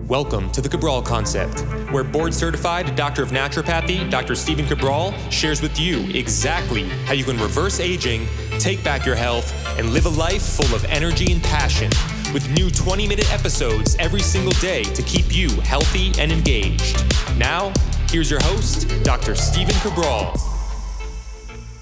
Welcome to the Cabral Concept, where board-certified Doctor of Naturopathy, Dr. Stephen Cabral, shares with you exactly how you can reverse aging, take back your health, and live a life full of energy and passion, with new 20-minute episodes every single day to keep you healthy and engaged. Now, here's your host, Dr. Stephen Cabral.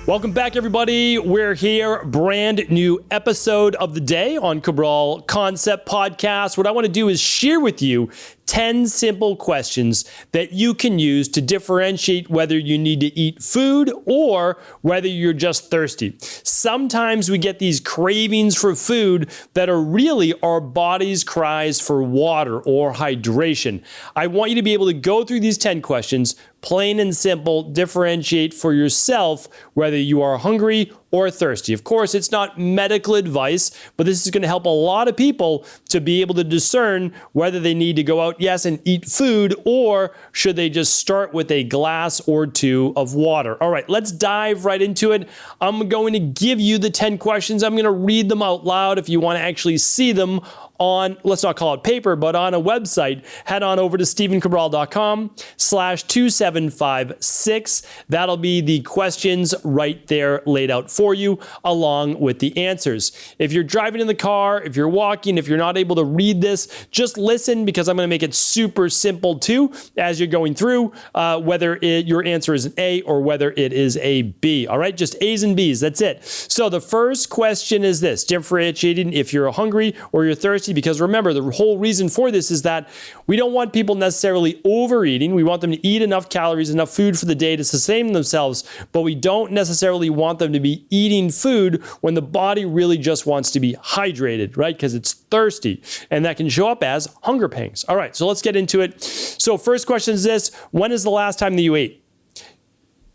Welcome back, everybody. We're here, brand new episode of the day on Cabral Concept Podcast. What I want to do is share with you 10 simple questions that you can use to differentiate whether you need to eat food or whether you're just thirsty. Sometimes we get these cravings for food that are really our body's cries for water or hydration. I want you to be able to go through these 10 questions, plain and simple, differentiate for yourself whether you are hungry or thirsty. Of course, it's not medical advice, but this is going to help a lot of people to be able to discern whether they need to go out, yes, and eat food, or should they just start with a glass or two of water. All right, let's dive right into it. I'm going to give you the 10 questions. I'm going to read them out loud. If you want to actually see them on, let's not call it paper, but on a website, head on over to stephencabral.com/2756. That'll be the questions right there laid out for you, along with the answers. If you're driving in the car, if you're walking, if you're not able to read this, just listen, because I'm going to make it super simple too as you're going through, whether your answer is an A or whether it is a B. All right, just A's and B's. That's it. So the first question is this: differentiating if you're hungry or you're thirsty. Because remember, the whole reason for this is that we don't want people necessarily overeating. We want them to eat enough calories, enough food for the day to sustain themselves, but we don't necessarily want them to be eating food when the body really just wants to be hydrated, right? Because it's thirsty, and that can show up as hunger pangs. All right, so let's get into it. So first question is this: when is the last time that you ate?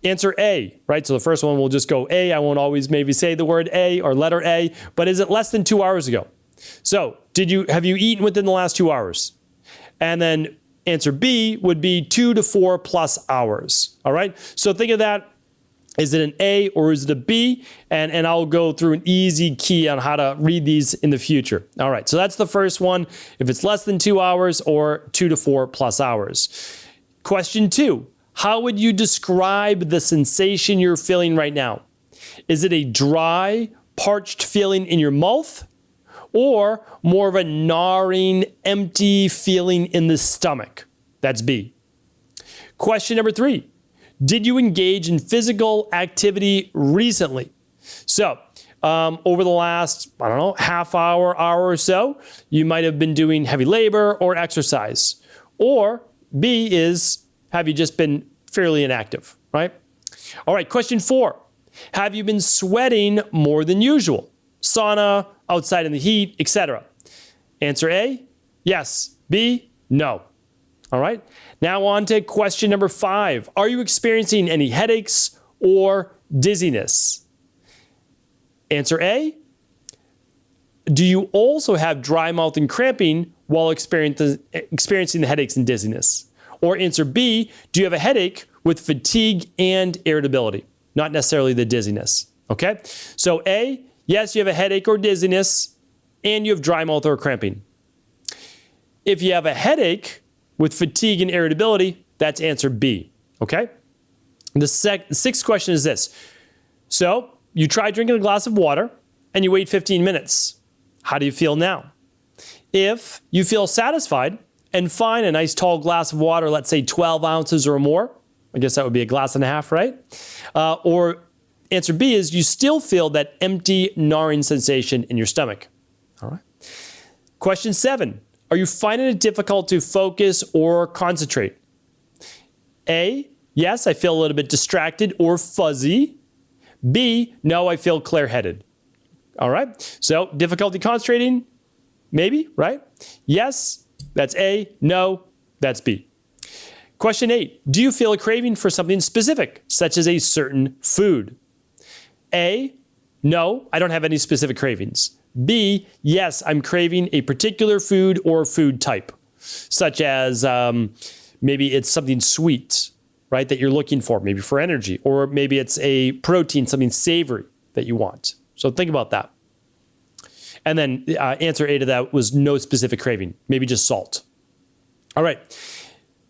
Answer A, right? So the first one, we'll just go A. I won't always maybe say the word A or letter A, but is it less than 2 hours ago? So have you eaten within the last 2 hours? And then answer B would be 2 to 4 plus hours. All right. So think of that. Is it an A or is it a B? And I'll go through an easy key on how to read these in the future. All right. So that's the first one. If it's less than 2 hours or 2 to 4 plus hours. Question 2. How would you describe the sensation you're feeling right now? Is it a dry, parched feeling in your mouth, or more of a gnawing, empty feeling in the stomach? That's B. Question number 3. Did you engage in physical activity recently? So, over the last, half hour or so, you might have been doing heavy labor or exercise. Or B is, have you just been fairly inactive, right? All right, question 4. Have you been sweating more than usual? Sauna, outside in the heat, etc. Answer A, yes. B, no. All right. Now on to question number 5. Are you experiencing any headaches or dizziness? Answer A, do you also have dry mouth and cramping while experiencing the headaches and dizziness? Or answer B, do you have a headache with fatigue and irritability? Not necessarily the dizziness. Okay. So A, yes, you have a headache or dizziness, and you have dry mouth or cramping. If you have a headache with fatigue and irritability, that's answer B, okay? The sixth question is this. So you tried drinking a glass of water, and you wait 15 minutes. How do you feel now? If you feel satisfied and find a nice tall glass of water, let's say 12 ounces or more, I guess that would be a glass and a half, right? Or answer B is you still feel that empty, gnawing sensation in your stomach. All right. Question 7. Are you finding it difficult to focus or concentrate? A, yes, I feel a little bit distracted or fuzzy. B, no, I feel clear-headed. All right. So difficulty concentrating, maybe, right? Yes, that's A. No, that's B. Question 8. Do you feel a craving for something specific, such as a certain food? A, no, I don't have any specific cravings. B, yes, I'm craving a particular food or food type, such as maybe it's something sweet, right, that you're looking for, maybe for energy, or maybe it's a protein, something savory that you want. So think about that. And then answer A to that was no specific craving, maybe just salt. All right.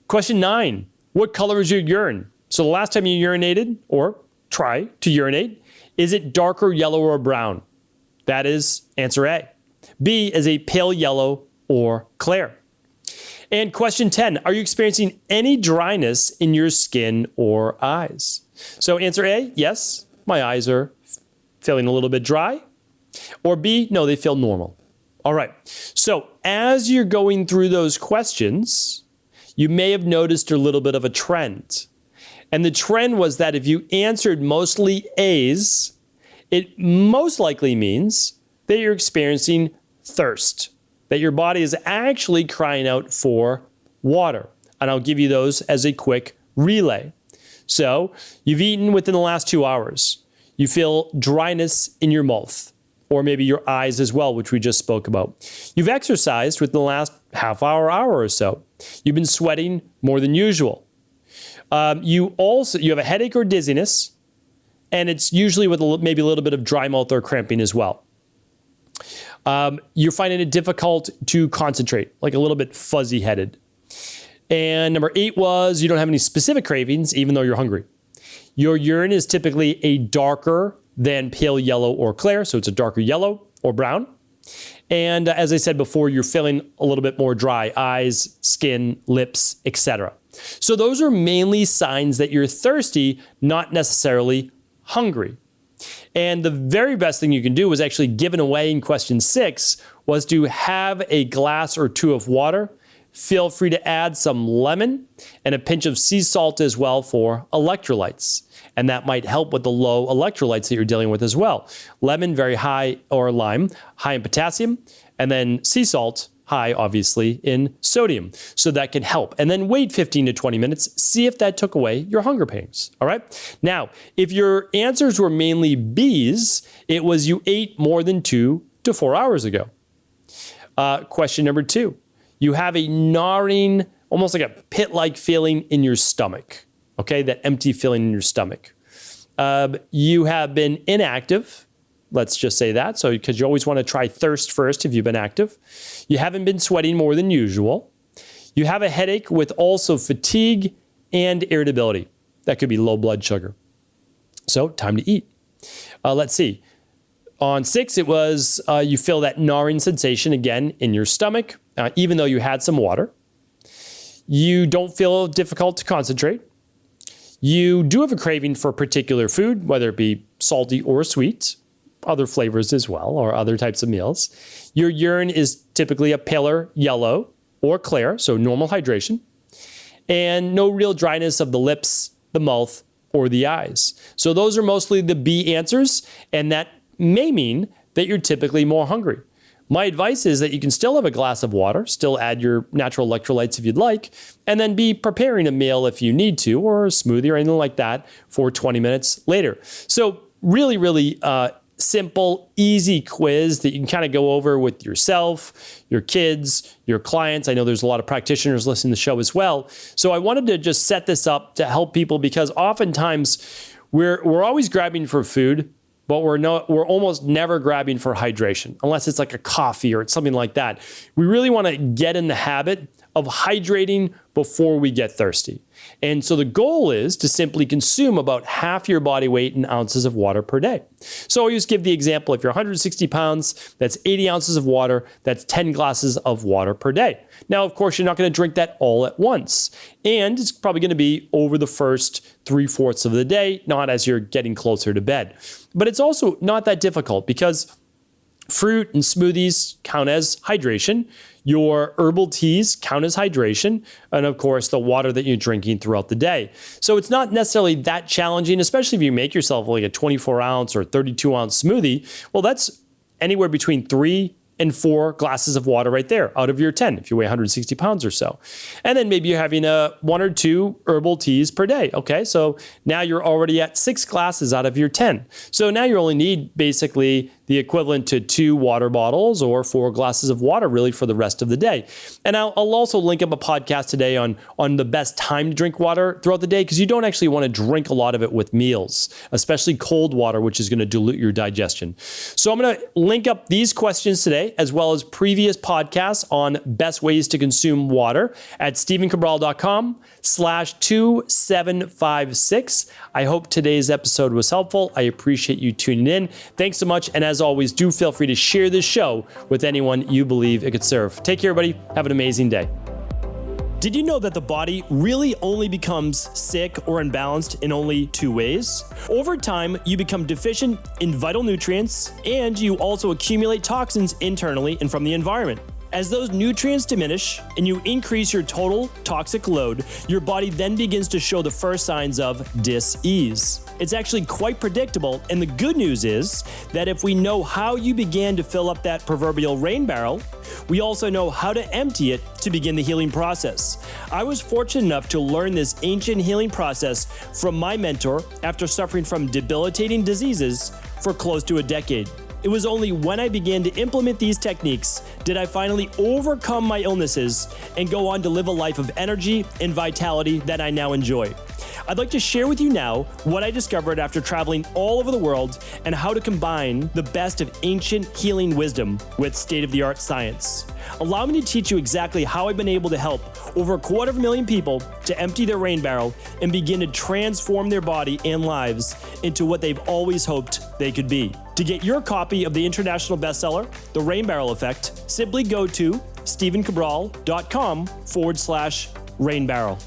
Question 9. What color is your urine? So the last time you urinated or try to urinate, is it darker yellow or brown? That is answer A. B is a pale yellow or clear. And question 10, are you experiencing any dryness in your skin or eyes? So answer A, yes, my eyes are feeling a little bit dry. Or B, no, they feel normal. All right, so as you're going through those questions, you may have noticed a little bit of a trend. And the trend was that if you answered mostly A's, it most likely means that you're experiencing thirst, that your body is actually crying out for water. And I'll give you those as a quick relay. So you've eaten within the last 2 hours. You feel dryness in your mouth, or maybe your eyes as well, which we just spoke about. You've exercised within the last half hour or so. You've been sweating more than usual. You have a headache or dizziness, and it's usually with maybe a little bit of dry mouth or cramping as well. You're finding it difficult to concentrate, like a little bit fuzzy-headed. And number 8 was you don't have any specific cravings, even though you're hungry. Your urine is typically a darker than pale yellow or clear, so it's a darker yellow or brown. And as I said before, you're feeling a little bit more dry, eyes, skin, lips, etc. So those are mainly signs that you're thirsty, not necessarily hungry. And the very best thing you can do was actually given away in question 6 was to have a glass or 2 of water. Feel free to add some lemon and a pinch of sea salt as well for electrolytes. And that might help with the low electrolytes that you're dealing with as well. Lemon, very high, or lime, high in potassium, and then sea salt, high, obviously, in sodium. So that can help. And then wait 15 to 20 minutes. See if that took away your hunger pains. All right? Now, if your answers were mainly B's, it was you ate more than 2 to 4 hours ago. Question number 2. You have a gnawing, almost like a pit-like feeling in your stomach. Okay? That empty feeling in your stomach. You have been inactive. Let's just say that. So, because you always want to try thirst first if you've been active. You haven't been sweating more than usual. You have a headache with also fatigue and irritability. That could be low blood sugar. So, time to eat. Let's see. On 6, it was you feel that gnawing sensation again in your stomach, even though you had some water. You don't feel difficult to concentrate. You do have a craving for a particular food, whether it be salty or sweet. Other flavors as well, or other types of meals. Your urine is typically a paler yellow or clear, so normal hydration, and no real dryness of the lips, the mouth, or the eyes. So those are mostly the B answers, and that may mean that you're typically more hungry. My advice is that you can still have a glass of water, still add your natural electrolytes if you'd like, and then be preparing a meal if you need to, or a smoothie or anything like that for 20 minutes later. So really, simple, easy quiz that you can kind of go over with yourself, your kids, your clients. I know there's a lot of practitioners listening to the show as well. So I wanted to just set this up to help people because oftentimes we're always grabbing for food, but we're almost never grabbing for hydration, unless it's like a coffee or it's something like that. We really want to get in the habit of hydrating before we get thirsty. And so the goal is to simply consume about half your body weight in ounces of water per day. So I'll just give the example. If you're 160 pounds, that's 80 ounces of water. That's 10 glasses of water per day. Now, of course, you're not going to drink that all at once. And it's probably going to be over the first 3/4 of the day, not as you're getting closer to bed. But it's also not that difficult because fruit and smoothies count as hydration. Your herbal teas count as hydration. And of course, the water that you're drinking throughout the day. So it's not necessarily that challenging, especially if you make yourself like a 24 ounce or 32 ounce smoothie. Well, that's anywhere between 3 and 4 glasses of water right there out of your 10, if you weigh 160 pounds or so. And then maybe you're having 1 or 2 herbal teas per day. Okay, so now you're already at 6 glasses out of your 10. So now you only need basically the equivalent to 2 water bottles or 4 glasses of water really for the rest of the day. And I'll also link up a podcast today on the best time to drink water throughout the day, because you don't actually want to drink a lot of it with meals, especially cold water, which is going to dilute your digestion. So I'm going to link up these questions today, as well as previous podcasts on best ways to consume water at stephencabral.com/2756. I hope today's episode was helpful. I appreciate you tuning in. Thanks so much. And as always, do feel free to share this show with anyone you believe it could serve. Take care, everybody. Have an amazing day. Did you know that the body really only becomes sick or imbalanced in only 2 ways? Over time, you become deficient in vital nutrients, and you also accumulate toxins internally and from the environment. As those nutrients diminish and you increase your total toxic load, your body then begins to show the first signs of dis-ease. It's actually quite predictable, and the good news is that if we know how you began to fill up that proverbial rain barrel, we also know how to empty it to begin the healing process. I was fortunate enough to learn this ancient healing process from my mentor after suffering from debilitating diseases for close to a decade. It was only when I began to implement these techniques did I finally overcome my illnesses and go on to live a life of energy and vitality that I now enjoy. I'd like to share with you now what I discovered after traveling all over the world and how to combine the best of ancient healing wisdom with state-of-the-art science. Allow me to teach you exactly how I've been able to help over 250,000 people to empty their rain barrel and begin to transform their body and lives into what they've always hoped they could be. To get your copy of the international bestseller, The Rain Barrel Effect, simply go to stephencabral.com/rainbarrel.